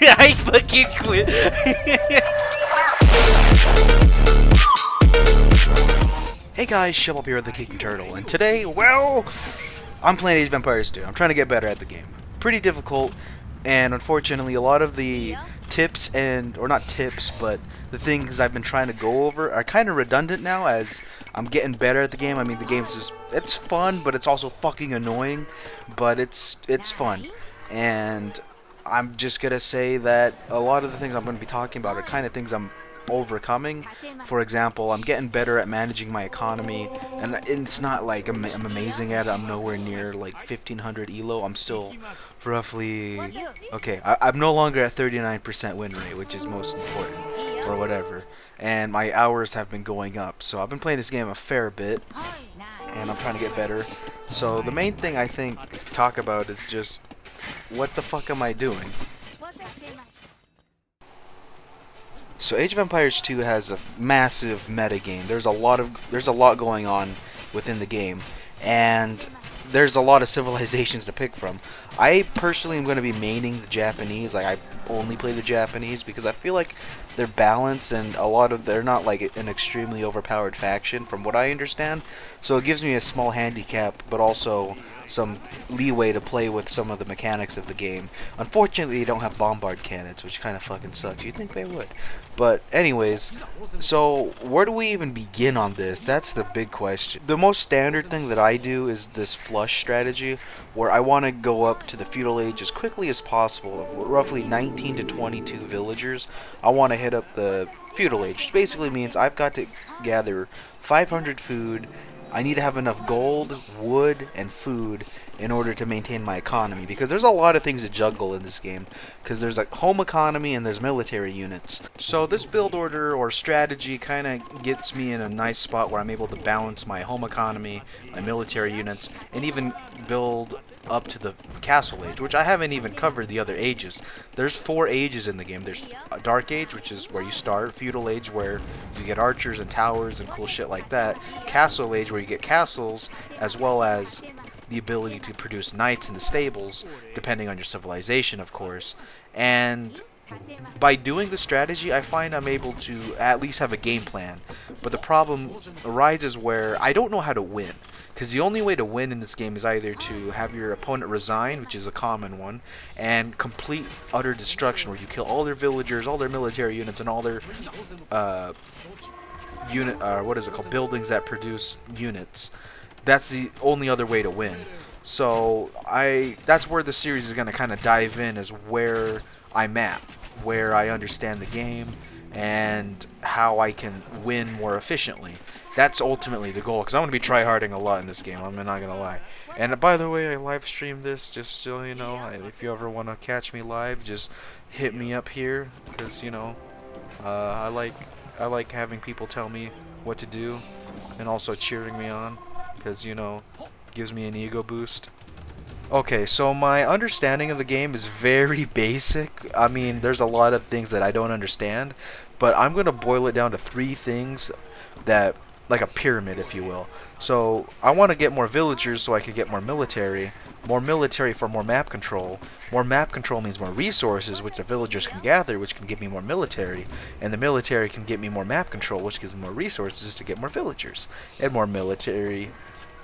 I fucking quit. Hey guys, Shubble here, the Kicking Turtle, and today, well, I'm playing Age of Empires 2. I'm trying to get better at the game. Pretty difficult, and unfortunately, a lot of the tips or not tips, but the things I've been trying to go over are kind of redundant now as I'm getting better at the game. I mean, the game's just, it's fun, but it's also fucking annoying, but it's fun. And I'm just gonna say that a lot of the things I'm gonna be talking about are kind of things I'm overcoming. For example, I'm getting better at managing my economy, and it's not like I'm amazing at it. I'm nowhere near like 1500 elo. I'm still roughly okay. I'm no longer at 39% win rate, which is most important, or whatever. And my hours have been going up, so I've been playing this game a fair bit, and I'm trying to get better. So the main thing I think to talk about is just what the fuck am I doing? So Age of Empires 2 has a massive meta game. There's a lot going on within the game, and there's a lot of civilizations to pick from. I personally am going to be maining the Japanese. Like, I only play the Japanese because I feel like they're balanced, and they're not like an extremely overpowered faction from what I understand. So it gives me a small handicap, but also some leeway to play with some of the mechanics of the game. Unfortunately, they don't have bombard cannons, which kind of fucking sucks. You'd think they would. But anyways, so where do we even begin on this? That's the big question. The most standard thing that I do is this flush strategy, where I want to go up to the feudal age as quickly as possible. Roughly 19 to 22 villagers. I want to hit up the feudal age, which basically means I've got to gather 500 food. I need to have enough gold, wood, and food in order to maintain my economy, because there's a lot of things to juggle in this game, because there's a home economy and there's military units. So this build order or strategy kind of gets me in a nice spot where I'm able to balance my home economy, my military units, and even build up to the castle age, which I haven't even covered the other ages. There's 4 ages in the game. There's a dark age, which is where you start, feudal age, where you get archers and towers and cool shit like that, castle age, where you get castles, as well as the ability to produce knights in the stables, depending on your civilization, of course. And by doing the strategy, I find I'm able to at least have a game plan. But the problem arises where I don't know how to win. Because the only way to win in this game is either to have your opponent resign, which is a common one, and complete utter destruction, where you kill all their villagers, all their military units, and all their buildings that produce units. That's the only other way to win. So that's where the series is going to kind of dive in, is where I'm at, where I understand the game, and how I can win more efficiently. That's ultimately the goal, because I'm going to be tryharding a lot in this game, I'm not going to lie. And by the way, I live stream this, just so you know. If you ever want to catch me live, just hit me up here, because, you know, I like having people tell me what to do, and also cheering me on, because, you know, gives me an ego boost. Okay, so my understanding of the game is very basic. I mean, there's a lot of things that I don't understand, but I'm going to boil it down to 3 things that, like a pyramid, if you will. So I want to get more villagers so I can get more military for more map control. More map control means more resources, which the villagers can gather, which can give me more military, and the military can get me more map control, which gives me more resources to get more villagers, and more military,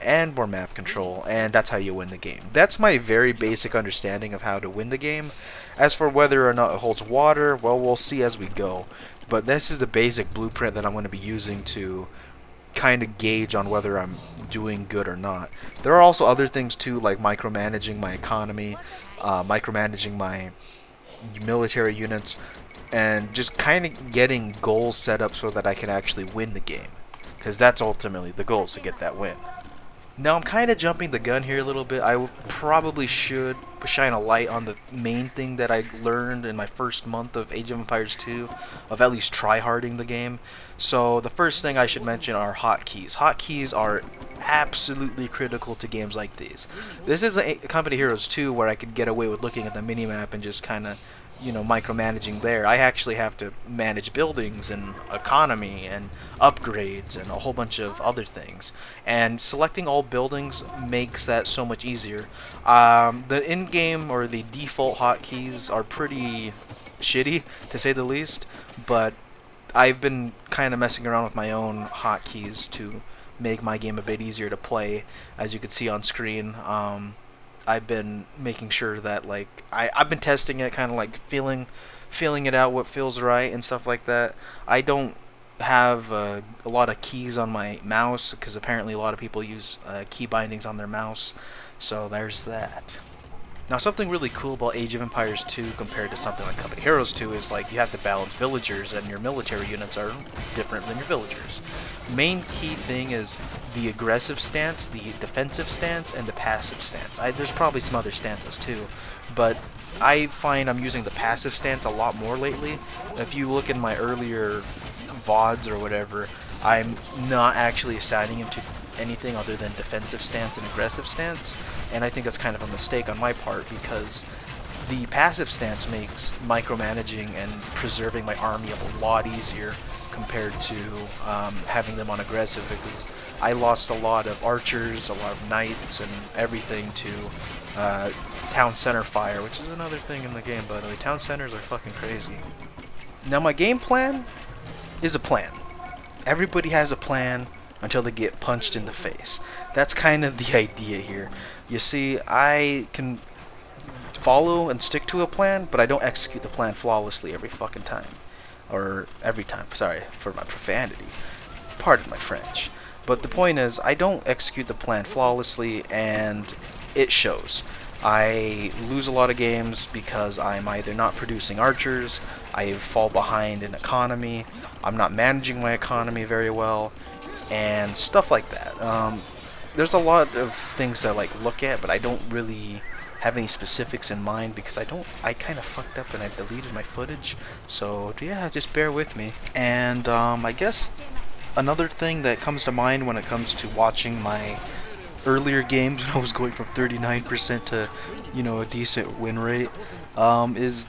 and more map control, and that's how you win the game. That's my very basic understanding of how to win the game. As for whether or not it holds water, well, we'll see as we go. But this is the basic blueprint that I'm going to be using to kind of gauge on whether I'm doing good or not. There are also other things too, like micromanaging my economy, micromanaging my military units, and just kind of getting goals set up so that I can actually win the game. Because that's ultimately the goal, is to get that win. Now, I'm kind of jumping the gun here a little bit. I probably should shine a light on the main thing that I learned in my first month of Age of Empires 2, of at least tryharding the game. So the first thing I should mention are hotkeys. Hotkeys are absolutely critical to games like these. This is a Company Heroes 2 where I could get away with looking at the minimap and just kind of, you know, micromanaging there. I actually have to manage buildings and economy and upgrades and a whole bunch of other things. And selecting all buildings makes that so much easier. The in-game or the default hotkeys are pretty shitty, to say the least. But I've been kind of messing around with my own hotkeys to make my game a bit easier to play. As you can see on screen, I've been making sure that like I've been testing it, kind of like feeling it out, what feels right and stuff like that. I don't have a lot of keys on my mouse because apparently a lot of people use key bindings on their mouse. So there's that. Now, something really cool about Age of Empires 2 compared to something like Company Heroes 2 is like you have to balance villagers, and your military units are different than your villagers. Main key thing is the aggressive stance, the defensive stance, and the passive stance. There's probably some other stances too, but I find I'm using the passive stance a lot more lately. If you look in my earlier VODs or whatever, I'm not actually assigning him to anything other than defensive stance and aggressive stance, and I think that's kind of a mistake on my part because the passive stance makes micromanaging and preserving my army a lot easier compared to having them on aggressive, because I lost a lot of archers, a lot of knights, and everything to town center fire, which is another thing in the game, by the way. Town centers are fucking crazy. Now, my game plan is a plan. Everybody has a plan until they get punched in the face. That's kind of the idea here. You see, I can follow and stick to a plan, but I don't execute the plan flawlessly every fucking time. Or every time, sorry for my profanity. Pardon my French. But the point is, I don't execute the plan flawlessly, and it shows. I lose a lot of games because I'm either not producing archers, I fall behind in economy, I'm not managing my economy very well, and stuff like that. There's a lot of things that I like look at, but I don't really have any specifics in mind because I kind of fucked up and I deleted my footage, so yeah, just bear with me. And I guess another thing that comes to mind when it comes to watching my earlier games when I was going from 39% to, you know, a decent win rate, is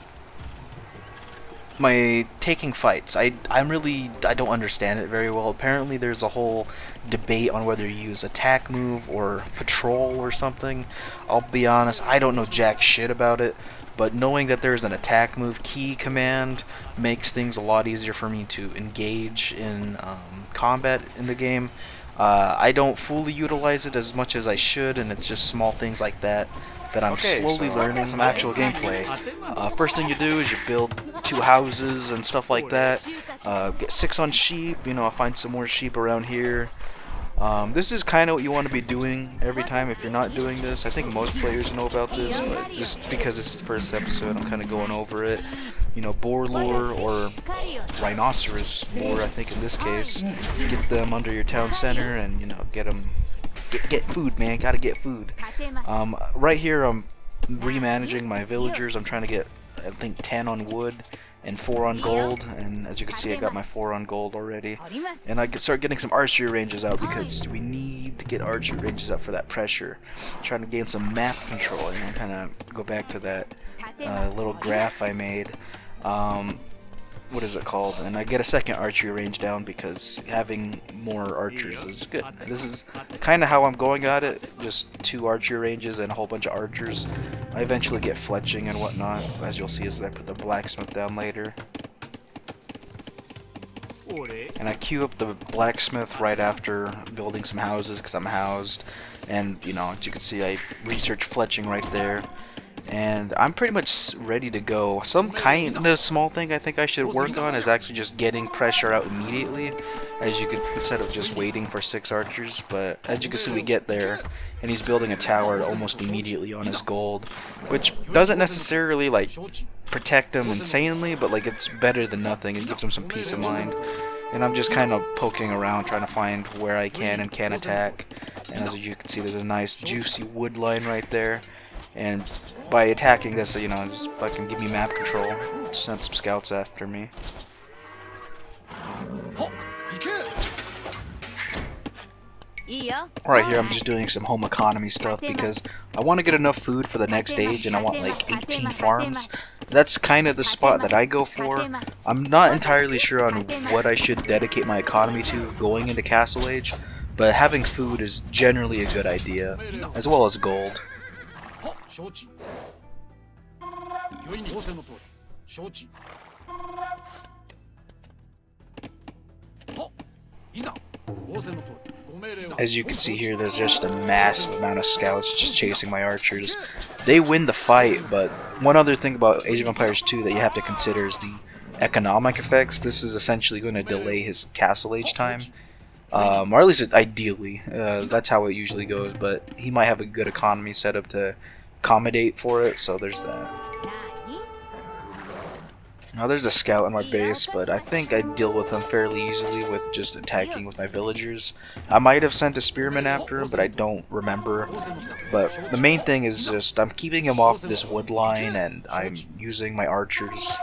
my taking fights. I don't understand it very well. Apparently there's a whole debate on whether you use attack move or patrol or something. I'll be honest, I don't know jack shit about it, but knowing that there's an attack move key command makes things a lot easier for me to engage in combat in the game. I don't fully utilize it as much as I should, and it's just small things like that I'm slowly learning some actual gameplay. First thing you do is you build 2 houses and stuff like that. Get 6 on sheep, you know, find some more sheep around here. This is kind of what you want to be doing every time if you're not doing this. I think most players know about this, but just because this is the first episode, I'm kind of going over it. You know, boar lure or rhinoceros lure, I think in this case. Get them under your town center and, you know, get them. Get food, man. Gotta get food. Right here, I'm remanaging my villagers. I'm trying to get, I think, 10 on wood and 4 on gold. And as you can see, I got my 4 on gold already. And I can start getting some archery ranges out because we need to get archery ranges out for that pressure. Trying to gain some map control and kind of go back to that little graph I made. What is it called? And I get a second archery range down because having more archers is good. This is kind of how I'm going at it, just 2 archery ranges and a whole bunch of archers. I eventually get fletching and whatnot, as you'll see as I put the blacksmith down later. And I queue up the blacksmith right after building some houses because I'm housed. And, you know, as you can see, I research fletching right there. And I'm pretty much ready to go. Some kind of small thing I think I should work on is actually just getting pressure out immediately, as you could, instead of just waiting for 6 archers. But as you can see, we get there, and he's building a tower almost immediately on his gold, which doesn't necessarily like protect him insanely, but like it's better than nothing. It gives him some peace of mind. And I'm just kind of poking around trying to find where I can and can't attack. And as you can see, there's a nice juicy wood line right there. And by attacking this, you know, just fucking give me map control. Send some scouts after me. Right here, I'm just doing some home economy stuff because I want to get enough food for the next stage, and I want like 18 farms. That's kind of the spot that I go for. I'm not entirely sure on what I should dedicate my economy to going into Castle Age, but having food is generally a good idea, as well as gold. As you can see here, there's just a massive amount of scouts just chasing my archers. They win the fight, but one other thing about Age of Empires 2 that you have to consider is the economic effects. This is essentially going to delay his castle age time. Or at least ideally, that's how it usually goes, but he might have a good economy set up to accommodate for it, so there's that. Now there's a scout on my base, but I think I deal with him fairly easily with just attacking with my villagers. I might have sent a spearman after him, but I don't remember. But the main thing is just I'm keeping him off this wood line, and I'm using my archers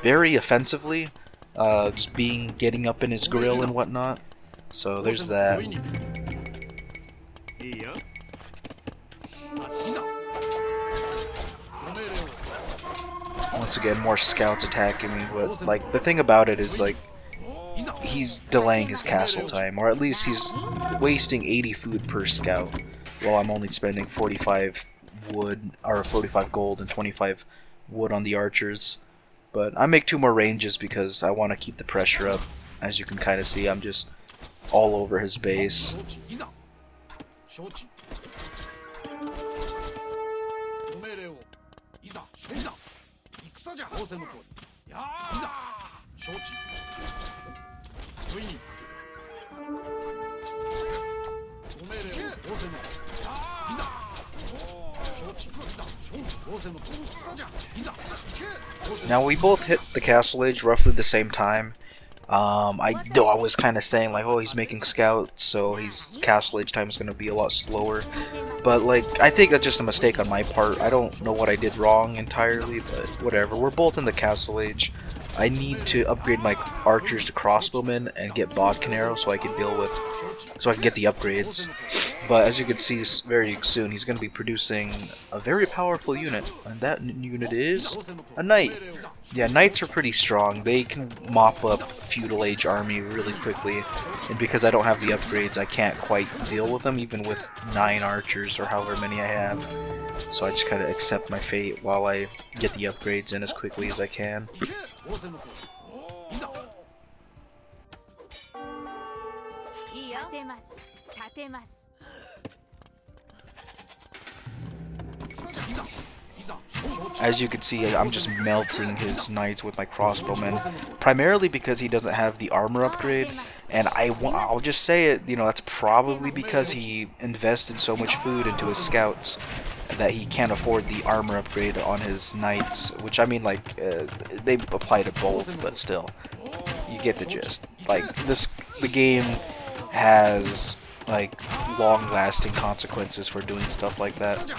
very offensively, just getting up in his grill and whatnot. So there's that. Once again, more scouts attacking me, but like the thing about it is like he's delaying his castle time, or at least he's wasting 80 food per scout, while I'm only spending 45 wood or 45 gold and 25 wood on the archers. But I make 2 more ranges because I want to keep the pressure up. As you can kind of see, I'm just all over his base. Now we both hit the castle age roughly the same time. I was kind of saying like, oh, he's making scouts, so his castle age time is going to be a lot slower. But like, I think that's just a mistake on my part. I don't know what I did wrong entirely, but whatever. We're both in the castle age. I need to upgrade my archers to crossbowmen and get bodkin arrows so I can get the upgrades. But as you can see very soon, he's going to be producing a very powerful unit, and that unit is a knight. Yeah, knights are pretty strong. They can mop up feudal age army really quickly, and because I don't have the upgrades, I can't quite deal with them even with 9 archers or however many I have. So I just kind of accept my fate while I get the upgrades in as quickly as I can. As you can see, I'm just melting his knights with my crossbowmen, primarily because he doesn't have the armor upgrade, and I'll just say it, you know, that's probably because he invested so much food into his scouts that he can't afford the armor upgrade on his knights, which I mean, like, they apply to both, but still, you get the gist. Like, the game has, like, long-lasting consequences for doing stuff like that.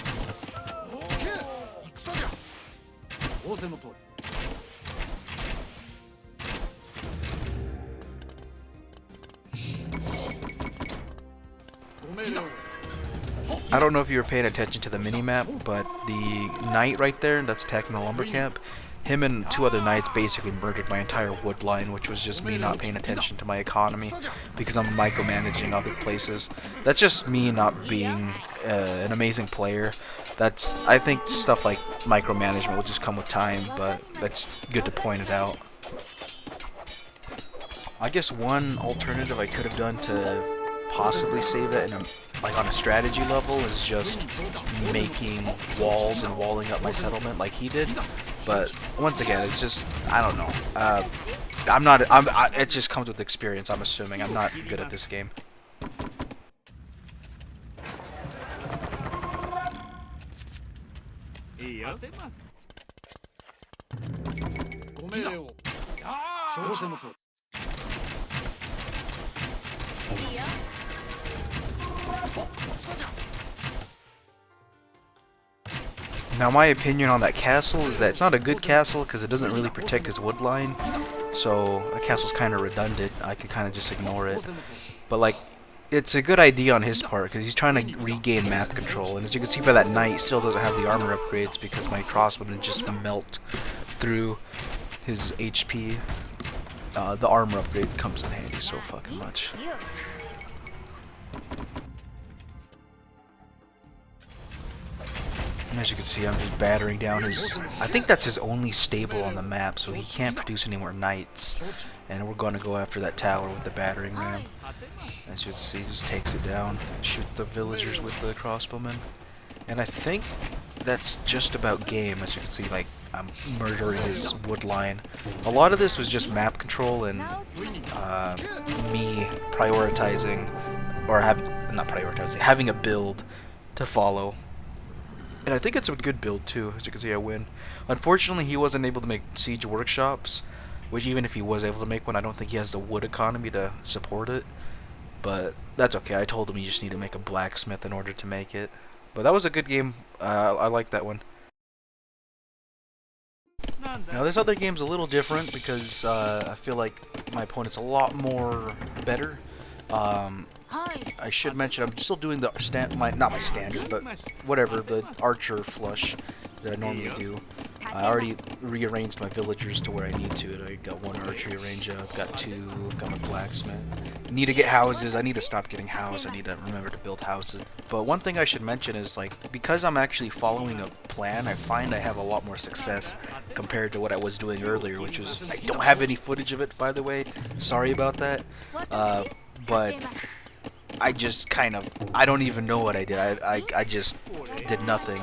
I don't know if you were paying attention to the mini-map, but the knight right there that's attacking the lumber camp, him and 2 other knights basically murdered my entire wood line, which was just me not paying attention to my economy because I'm micromanaging other places. That's just me not being an amazing player. I think stuff like micromanagement will just come with time, but that's good to point it out. I guess one alternative I could have done to possibly save it like on a strategy level is just making walls and walling up my settlement like he did. But once again, it's just, I don't know. It just comes with experience, I'm assuming. I'm not good at this game. Now my opinion on that castle is that it's not a good castle because it doesn't really protect his wood line, so the castle's kind of redundant. I can kind of just ignore it. But like, it's a good idea on his part because he's trying to regain map control, and as you can see by that knight, still doesn't have the armor upgrades because my crossbowmen just melt through his HP. The armor upgrade comes in handy so fucking much. As you can see, I'm just battering down his... I think that's his only stable on the map, so he can't produce any more knights. And we're going to go after that tower with the battering ram. As you can see, he just takes it down. Shoot the villagers with the crossbowmen. And I think that's just about game. As you can see, like, I'm murdering his wood line. A lot of this was just map control and me prioritizing, or not prioritizing, having a build to follow. And I think it's a good build too. As you can see, I win. Unfortunately, he wasn't able to make siege workshops, which even if he was able to make one, I don't think he has the wood economy to support it. But that's okay. I told him you just need to make a blacksmith in order to make it. But that was a good game. I like that one. Now this other game's a little different because I feel like my opponent's a lot more better. I should mention I'm still doing the not my standard, but whatever, the archer flush that I normally do. I already rearranged my villagers to where I need to. I got one archery range up, got two, got my blacksmith. Need to get houses. I need to stop getting houses. I need to remember to build houses. But one thing I should mention is, like, because I'm actually following a plan, I find I have a lot more success compared to what I was doing earlier, which was, I don't have any footage of it, by the way. Sorry about that. But I just kind of, I don't even know what I did. I just did nothing.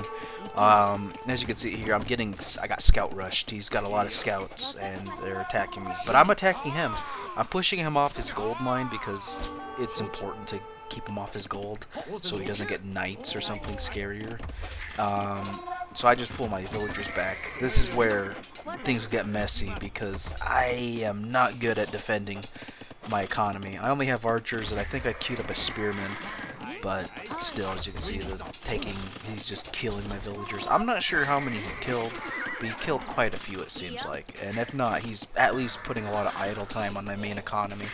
As you can see here, I got scout rushed. He's got a lot of scouts and they're attacking me, but I'm attacking him. I'm pushing him off his gold mine because it's important to keep him off his gold so he doesn't get knights or something scarier. So I just pull my villagers back. This is where things get messy because I am not good at defending my economy. I only have archers and I think I queued up a spearman. But still, as you can see, he's just killing my villagers. I'm not sure how many he killed, but he killed quite a few, it seems like. And if not, he's at least putting a lot of idle time on my main economy.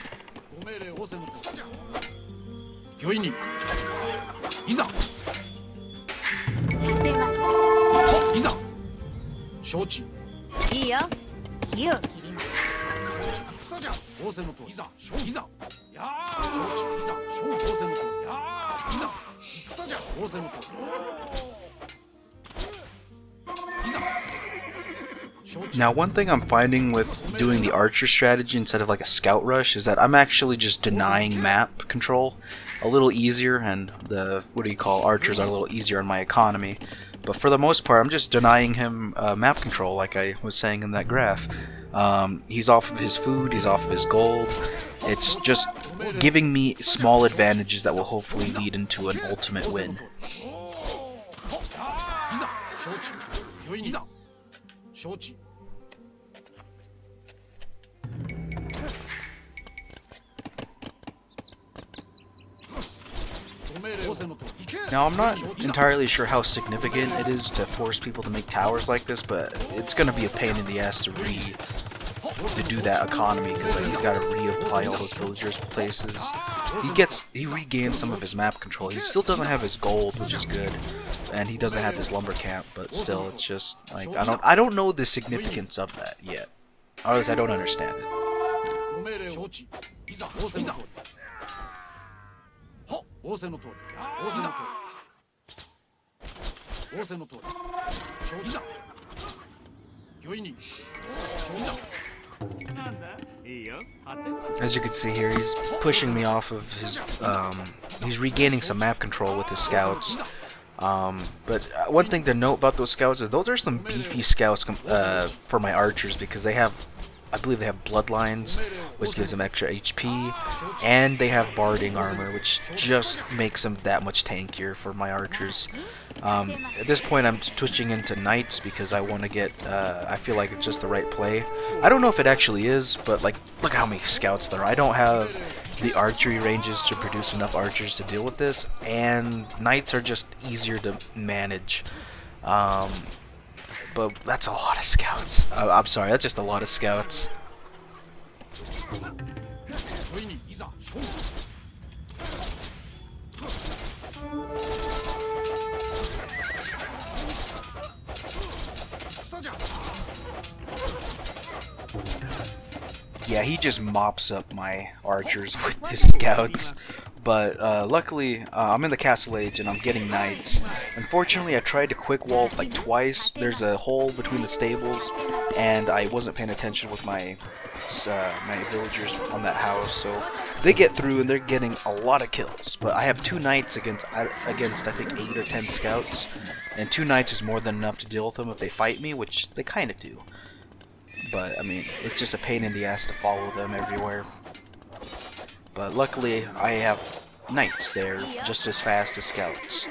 Now, one thing I'm finding with doing the archer strategy instead of like a scout rush is that I'm actually just denying map control a little easier, and the archers are a little easier on my economy. But for the most part, I'm just denying him map control, like I was saying in that graph. He's off of his food, he's off of his gold. It's just giving me small advantages that will hopefully lead into an ultimate win. Now, I'm not entirely sure how significant it is to force people to make towers like this, but it's going to be a pain in the ass to do that economy, because like, he's got to reapply all those villagers' places. He regains some of his map control. He still doesn't have his gold, which is good, and he doesn't have his lumber camp, but still, it's just like I don't know the significance of that yet. Or else I don't understand it. As you can see here, he's pushing me off of his, he's regaining some map control with his scouts. But one thing to note about those scouts is those are some beefy scouts for my archers, because they have, I believe they have bloodlines, which gives them extra HP, and they have barding armor, which just makes them that much tankier for my archers. At this point, I'm switching into knights because I want to get, I feel like it's just the right play. I don't know if it actually is, but like, look how many scouts there are. I don't have the archery ranges to produce enough archers to deal with this, and knights are just easier to manage. But that's a lot of scouts. I'm sorry, that's just a lot of scouts. Yeah, he just mops up my archers with his scouts. But luckily, I'm in the Castle Age and I'm getting knights. Unfortunately, I tried to quick wall like twice. There's a hole between the stables, and I wasn't paying attention with my villagers on that house, so they get through and they're getting a lot of kills. But I have 2 knights against I think 8 or 10 scouts, and 2 knights is more than enough to deal with them if they fight me, which they kind of do. But I mean, it's just a pain in the ass to follow them everywhere. But luckily, I have knights there just as fast as scouts.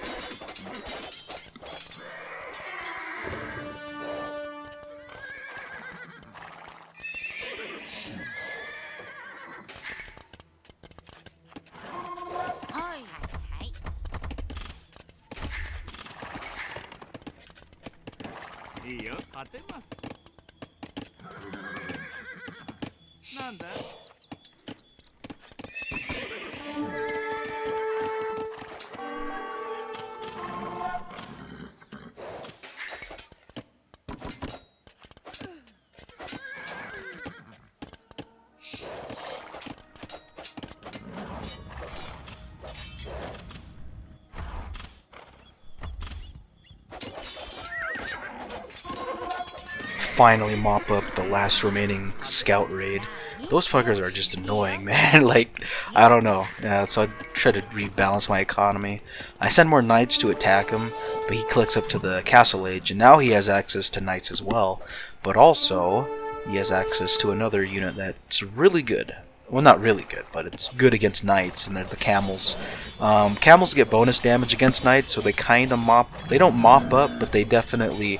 Finally mop up the last remaining scout raid. Those fuckers are just annoying, man. Like, I don't know. Yeah, so I try to rebalance my economy. I send more knights to attack him, but he clicks up to the Castle Age, and now he has access to knights as well. But also, he has access to another unit that's really good. Well, not really good, but it's good against knights, and they're the camels. Camels get bonus damage against knights, so they kind of mop. They don't mop up, but they definitely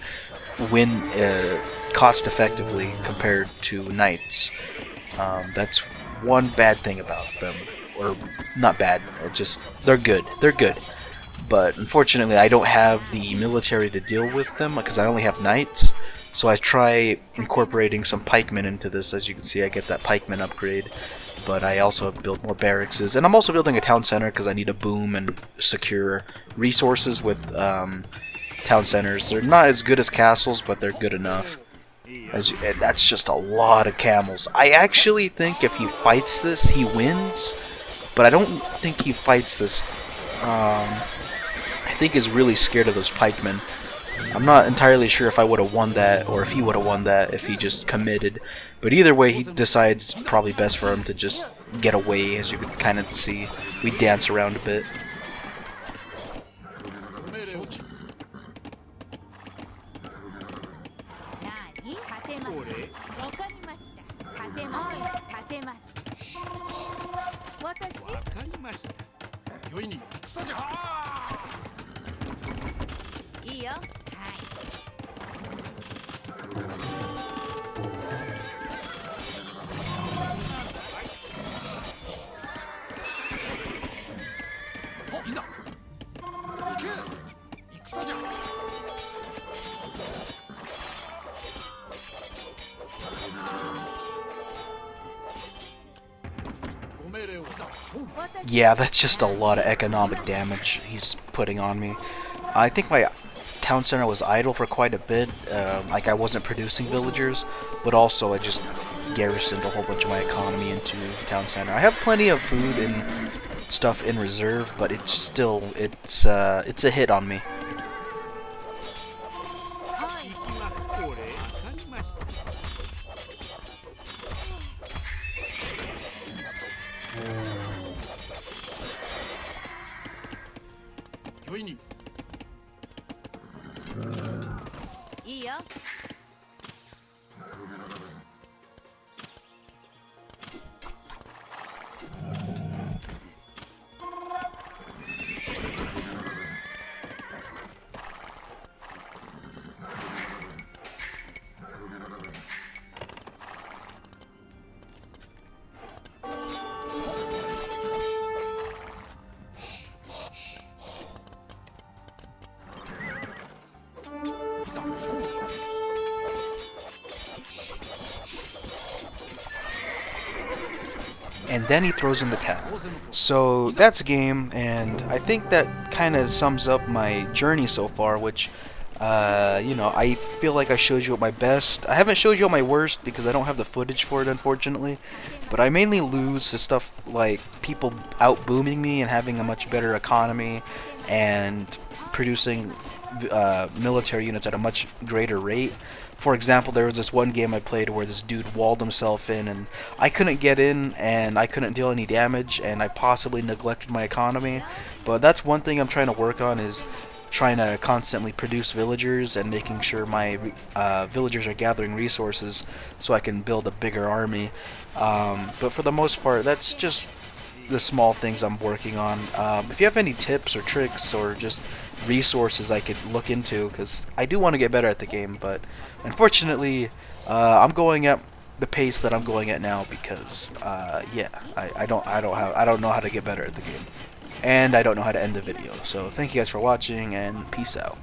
win cost effectively compared to knights. That's one bad thing about them, or not bad. Just they're good. They're good, but unfortunately, I don't have the military to deal with them because I only have knights. So I try incorporating some pikemen into this. As you can see, I get that pikeman upgrade, but I also have built more barracks, and I'm also building a town center because I need to boom and secure resources with town centers. They're not as good as castles, but they're good enough. And that's just a lot of camels. I actually think if he fights this, he wins, but I don't think he fights this. I think he's really scared of those pikemen. I'm not entirely sure if I would have won that, or if he would have won that if he just committed. But either way, he decides it's probably best for him to just get away. As you can kind of see, we dance around a bit. Yeah, that's just a lot of economic damage he's putting on me. I think my town center was idle for quite a bit. Like I wasn't producing villagers, but also I just garrisoned a whole bunch of my economy into town center. I have plenty of food and stuff in reserve, but it's still it's a hit on me. And then he throws in the town. So that's a game, and I think that kind of sums up my journey so far, which You know, I feel like I showed you at my best. I haven't showed you at my worst because I don't have the footage for it, unfortunately. But I mainly lose to stuff like people out booming me and having a much better economy and producing military units at a much greater rate. For example, there was this one game I played where this dude walled himself in, and I couldn't get in, and I couldn't deal any damage, and I possibly neglected my economy. But that's one thing I'm trying to work on, is trying to constantly produce villagers and making sure my villagers are gathering resources so I can build a bigger army. But for the most part, that's just the small things I'm working on. If you have any tips or tricks or just resources I could look into, because I do want to get better at the game, but unfortunately, I'm going at the pace that I'm going at now because, yeah, I don't know how to get better at the game, and I don't know how to end the video. So thank you guys for watching, and peace out.